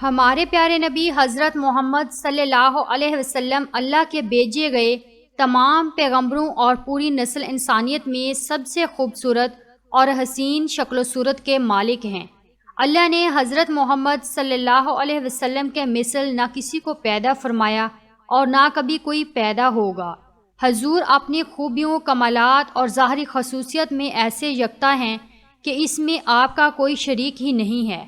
ہمارے پیارے نبی حضرت محمد صلی اللہ علیہ وسلم اللہ کے بھیجے گئے تمام پیغمبروں اور پوری نسل انسانیت میں سب سے خوبصورت اور حسین شکل و صورت کے مالک ہیں۔ اللہ نے حضرت محمد صلی اللہ علیہ وسلم کے مثل نہ کسی کو پیدا فرمایا اور نہ کبھی کوئی پیدا ہوگا۔ حضور اپنی خوبیوں، کمالات اور ظاہری خصوصیت میں ایسے یکتا ہیں کہ اس میں آپ کا کوئی شریک ہی نہیں ہے۔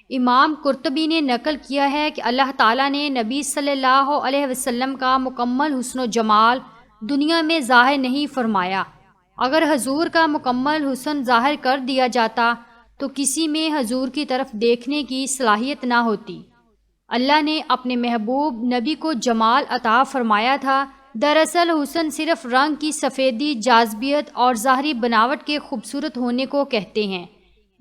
امام قرطبی نے نقل کیا ہے کہ اللہ تعالیٰ نے نبی صلی اللہ علیہ وسلم کا مکمل حسن و جمال دنیا میں ظاہر نہیں فرمایا۔ اگر حضور کا مکمل حسن ظاہر کر دیا جاتا تو کسی میں حضور کی طرف دیکھنے کی صلاحیت نہ ہوتی۔ اللہ نے اپنے محبوب نبی کو جمال عطا فرمایا تھا۔ دراصل حسن صرف رنگ کی سفیدی، جاذبیت اور ظاہری بناوٹ کے خوبصورت ہونے کو کہتے ہیں،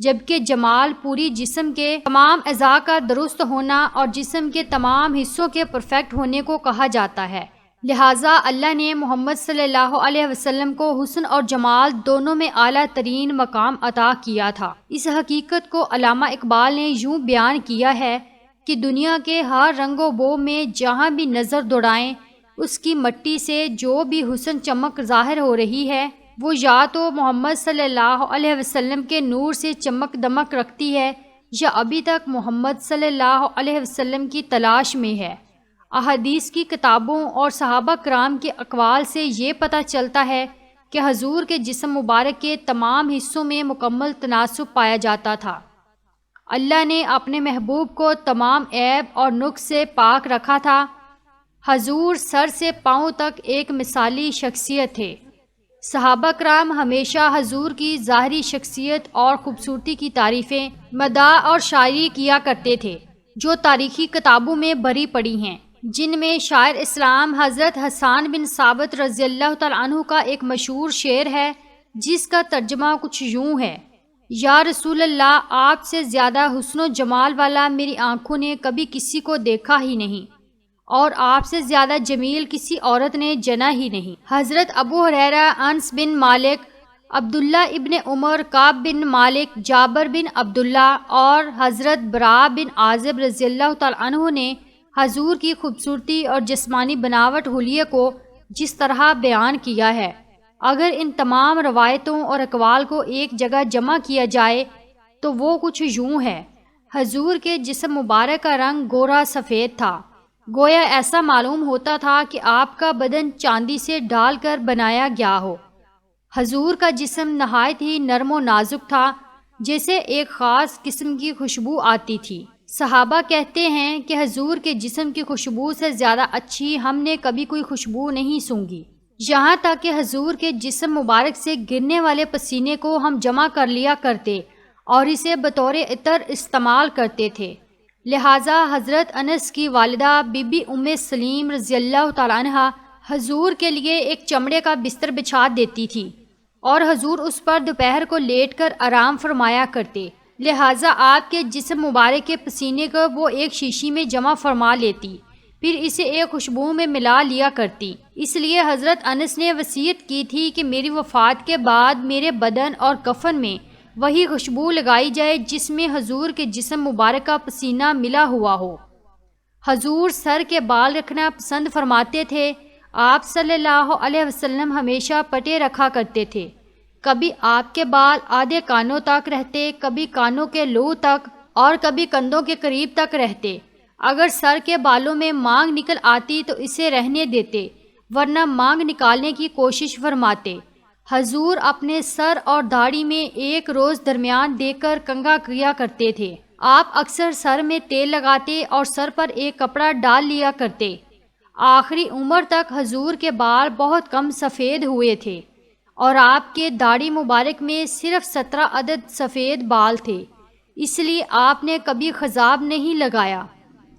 جبکہ جمال پوری جسم کے تمام اعضاء کا درست ہونا اور جسم کے تمام حصوں کے پرفیکٹ ہونے کو کہا جاتا ہے۔ لہٰذا اللہ نے محمد صلی اللہ علیہ وسلم کو حسن اور جمال دونوں میں اعلیٰ ترین مقام عطا کیا تھا۔ اس حقیقت کو علامہ اقبال نے یوں بیان کیا ہے کہ دنیا کے ہر رنگ و بو میں جہاں بھی نظر دوڑائیں، اس کی مٹی سے جو بھی حسن چمک ظاہر ہو رہی ہے وہ یا تو محمد صلی اللہ علیہ وسلم کے نور سے چمک دمک رکھتی ہے یا ابھی تک محمد صلی اللہ علیہ وسلم کی تلاش میں ہے۔ احادیث کی کتابوں اور صحابہ کرام کے اقوال سے یہ پتہ چلتا ہے کہ حضور کے جسم مبارک کے تمام حصوں میں مکمل تناسب پایا جاتا تھا۔ اللہ نے اپنے محبوب کو تمام عیب اور نقص سے پاک رکھا تھا۔ حضور سر سے پاؤں تک ایک مثالی شخصیت تھے۔ صحابہ کرام ہمیشہ حضور کی ظاہری شخصیت اور خوبصورتی کی تعریفیں، مداح اور شاعری کیا کرتے تھے، جو تاریخی کتابوں میں بھری پڑی ہیں، جن میں شاعر اسلام حضرت حسان بن ثابت رضی اللہ تعالیٰ عنہ کا ایک مشہور شعر ہے جس کا ترجمہ کچھ یوں ہے: یا رسول اللہ، آپ سے زیادہ حسن و جمال والا میری آنکھوں نے کبھی کسی کو دیکھا ہی نہیں، اور آپ سے زیادہ جمیل کسی عورت نے جنا ہی نہیں۔ حضرت ابو ہریرہ، انس بن مالک، عبداللہ ابن عمر، کعب بن مالک، جابر بن عبداللہ اور حضرت براء بن عازب رضی اللہ تعالیٰ عنہ نے حضور کی خوبصورتی اور جسمانی بناوٹ حلیے کو جس طرح بیان کیا ہے، اگر ان تمام روایتوں اور اقوال کو ایک جگہ جمع کیا جائے تو وہ کچھ یوں ہے: حضور کے جسم مبارک کا رنگ گورا سفید تھا، گویا ایسا معلوم ہوتا تھا کہ آپ کا بدن چاندی سے ڈھال کر بنایا گیا ہو۔ حضور کا جسم نہایت ہی نرم و نازک تھا، جیسے ایک خاص قسم کی خوشبو آتی تھی۔ صحابہ کہتے ہیں کہ حضور کے جسم کی خوشبو سے زیادہ اچھی ہم نے کبھی کوئی خوشبو نہیں سونگھی، یہاں تک کہ حضور کے جسم مبارک سے گرنے والے پسینے کو ہم جمع کر لیا کرتے اور اسے بطور عطر استعمال کرتے تھے۔ لہٰذا حضرت انس کی والدہ بی بی ام سلیم رضی اللہ تعالیٰ عنہ حضور کے لیے ایک چمڑے کا بستر بچھا دیتی تھی اور حضور اس پر دوپہر کو لیٹ کر آرام فرمایا کرتے۔ لہٰذا آپ کے جسم مبارک کے پسینے کو وہ ایک شیشی میں جمع فرما لیتی، پھر اسے ایک خوشبو میں ملا لیا کرتی۔ اس لیے حضرت انس نے وصیت کی تھی کہ میری وفات کے بعد میرے بدن اور کفن میں وہی خوشبو لگائی جائے جس میں حضور کے جسم مبارک کا پسینہ ملا ہوا ہو۔ حضور سر کے بال رکھنا پسند فرماتے تھے۔ آپ صلی اللہ علیہ وسلم ہمیشہ پٹے رکھا کرتے تھے۔ کبھی آپ کے بال آدھے کانوں تک رہتے، کبھی کانوں کے لو تک اور کبھی کندھوں کے قریب تک رہتے۔ اگر سر کے بالوں میں مانگ نکل آتی تو اسے رہنے دیتے، ورنہ مانگ نکالنے کی کوشش فرماتے۔ حضور اپنے سر اور داڑھی میں ایک روز درمیان دے کر کنگھا کیا کرتے تھے۔ آپ اکثر سر میں تیل لگاتے اور سر پر ایک کپڑا ڈال لیا کرتے۔ آخری عمر تک حضور کے بال بہت کم سفید ہوئے تھے اور آپ کے داڑھی مبارک میں صرف 17 عدد سفید بال تھے، اس لیے آپ نے کبھی خضاب نہیں لگایا۔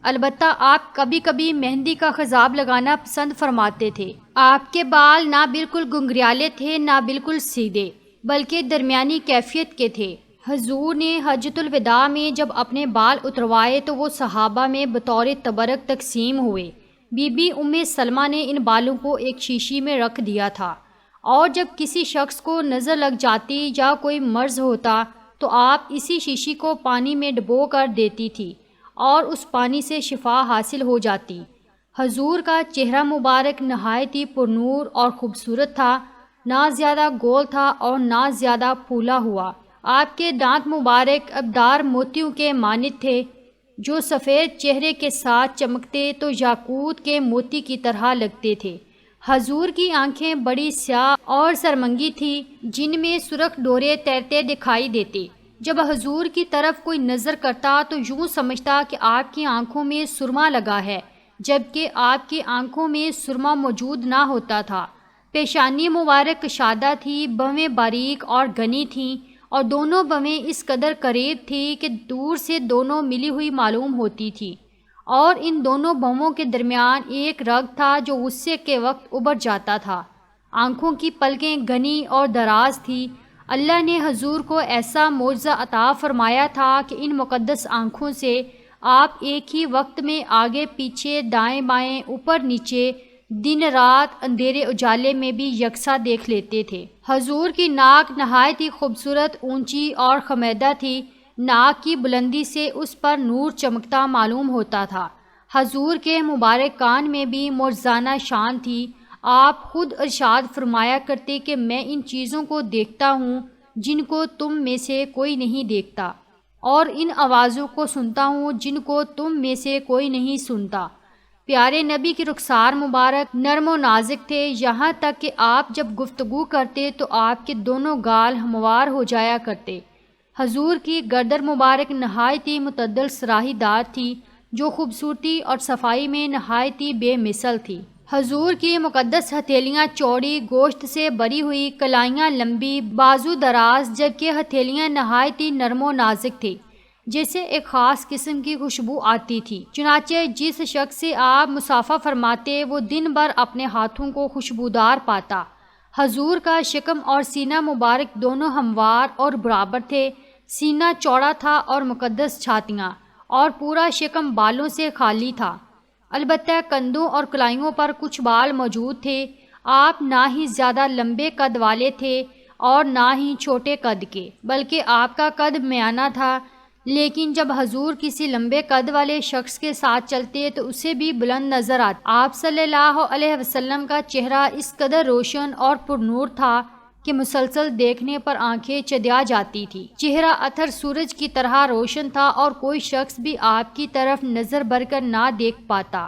البتہ آپ کبھی کبھی مہندی کا خضاب لگانا پسند فرماتے تھے۔ آپ کے بال نہ بالکل گنگریالے تھے نہ بالکل سیدھے، بلکہ درمیانی کیفیت کے تھے۔ حضور نے حجۃ الوداع میں جب اپنے بال اتروائے تو وہ صحابہ میں بطور تبرک تقسیم ہوئے۔ بی بی ام سلمہ نے ان بالوں کو ایک شیشی میں رکھ دیا تھا، اور جب کسی شخص کو نظر لگ جاتی یا کوئی مرض ہوتا تو آپ اسی شیشی کو پانی میں ڈبو کر دیتی تھی اور اس پانی سے شفا حاصل ہو جاتی۔ حضور کا چہرہ مبارک نہایت ہی پرنور اور خوبصورت تھا، نہ زیادہ گول تھا اور نہ زیادہ پھولا ہوا۔ آپ کے دانت مبارک ابدار موتیوں کے مانند تھے، جو سفید چہرے کے ساتھ چمکتے تو یاقوت کے موتی کی طرح لگتے تھے۔ حضور کی آنکھیں بڑی سیاہ اور سرمنگی تھیں، جن میں سرخ ڈورے تیرتے دکھائی دیتے۔ جب حضور کی طرف کوئی نظر کرتا تو یوں سمجھتا کہ آپ کی آنکھوں میں سرما لگا ہے، جبکہ آپ کی آنکھوں میں سرما موجود نہ ہوتا تھا۔ پیشانی مبارک کشادہ تھی، بھویں باریک اور گھنی تھیں، اور دونوں بھویں اس قدر قریب تھی کہ دور سے دونوں ملی ہوئی معلوم ہوتی تھی، اور ان دونوں بھووں کے درمیان ایک رگ تھا جو غصے کے وقت ابھر جاتا تھا۔ آنکھوں کی پلکیں گھنی اور دراز تھی۔ اللہ نے حضور کو ایسا معجزہ عطا فرمایا تھا کہ ان مقدس آنکھوں سے آپ ایک ہی وقت میں آگے پیچھے، دائیں بائیں، اوپر نیچے، دن رات، اندھیرے اجالے میں بھی یکساں دیکھ لیتے تھے۔ حضور کی ناک نہایت ہی خوبصورت، اونچی اور خمیدہ تھی۔ ناک کی بلندی سے اس پر نور چمکتا معلوم ہوتا تھا۔ حضور کے مبارک کان میں بھی معجزانہ شان تھی۔ آپ خود ارشاد فرمایا کرتے کہ میں ان چیزوں کو دیکھتا ہوں جن کو تم میں سے کوئی نہیں دیکھتا، اور ان آوازوں کو سنتا ہوں جن کو تم میں سے کوئی نہیں سنتا۔ پیارے نبی کی رخسار مبارک نرم و نازک تھے، یہاں تک کہ آپ جب گفتگو کرتے تو آپ کے دونوں گال ہموار ہو جایا کرتے۔ حضور کی گردن مبارک نہایت ہی معتدل سراہی دار تھی، جو خوبصورتی اور صفائی میں نہایت ہی بے مثل تھی۔ حضور کی مقدس ہتھیلیاں چوڑی، گوشت سے بری ہوئی، کلائیاں لمبی، بازو دراز، جبکہ ہتھیلیاں نہایت ہی نرم و نازک تھی، جیسے ایک خاص قسم کی خوشبو آتی تھی۔ چنانچہ جس شخص سے آپ مصافحہ فرماتے وہ دن بھر اپنے ہاتھوں کو خوشبودار پاتا۔ حضور کا شکم اور سینہ مبارک دونوں ہموار اور برابر تھے۔ سینہ چوڑا تھا اور مقدس چھاتیاں اور پورا شکم بالوں سے خالی تھا، البتہ کندھوں اور کلائیوں پر کچھ بال موجود تھے۔ آپ نہ ہی زیادہ لمبے قد والے تھے اور نہ ہی چھوٹے قد کے، بلکہ آپ کا قد میانہ تھا، لیکن جب حضور کسی لمبے قد والے شخص کے ساتھ چلتے تو اسے بھی بلند نظر آتا۔ آپ صلی اللہ علیہ وسلم کا چہرہ اس قدر روشن اور پرنور تھا کہ مسلسل دیکھنے پر آنکھیں چدیا جاتی تھی۔ چہرہ اثر سورج کی طرح روشن تھا اور کوئی شخص بھی آپ کی طرف نظر بھر کر نہ دیکھ پاتا۔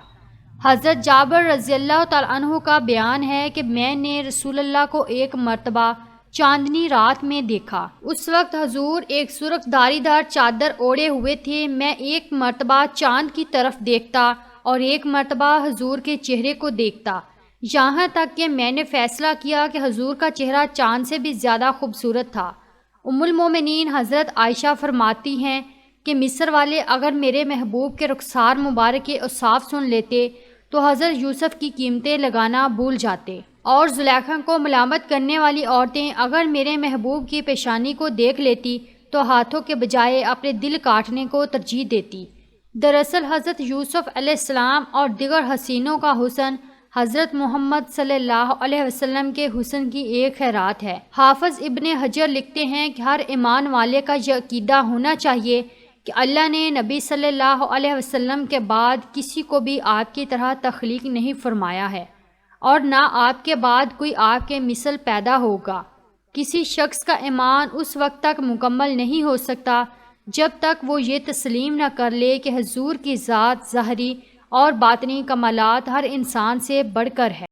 حضرت جابر رضی اللہ تعالیٰ عنہ کا بیان ہے کہ میں نے رسول اللہ کو ایک مرتبہ چاندنی رات میں دیکھا۔ اس وقت حضور ایک سرخ دھاری دار چادر اوڑھے ہوئے تھے۔ میں ایک مرتبہ چاند کی طرف دیکھتا اور ایک مرتبہ حضور کے چہرے کو دیکھتا، یہاں تک کہ میں نے فیصلہ کیا کہ حضور کا چہرہ چاند سے بھی زیادہ خوبصورت تھا۔ ام المومنین حضرت عائشہ فرماتی ہیں کہ مصر والے اگر میرے محبوب کے رخسار مبارک کے اوصاف سن لیتے تو حضرت یوسف کی قیمتیں لگانا بھول جاتے، اور زلیخا کو ملامت کرنے والی عورتیں اگر میرے محبوب کی پیشانی کو دیکھ لیتی تو ہاتھوں کے بجائے اپنے دل کاٹنے کو ترجیح دیتی۔ دراصل حضرت یوسف علیہ السلام اور دیگر حسینوں کا حسن حضرت محمد صلی اللہ علیہ وسلم کے حسن کی ایک خیرات ہے۔ حافظ ابن حجر لکھتے ہیں کہ ہر ایمان والے کا یہ عقیدہ ہونا چاہیے کہ اللہ نے نبی صلی اللہ علیہ وسلم کے بعد کسی کو بھی آپ کی طرح تخلیق نہیں فرمایا ہے، اور نہ آپ کے بعد کوئی آپ کے مثل پیدا ہوگا۔ کسی شخص کا ایمان اس وقت تک مکمل نہیں ہو سکتا جب تک وہ یہ تسلیم نہ کر لے کہ حضور کی ذات ظاہری اور باطنی کمالات ہر انسان سے بڑھ کر ہے۔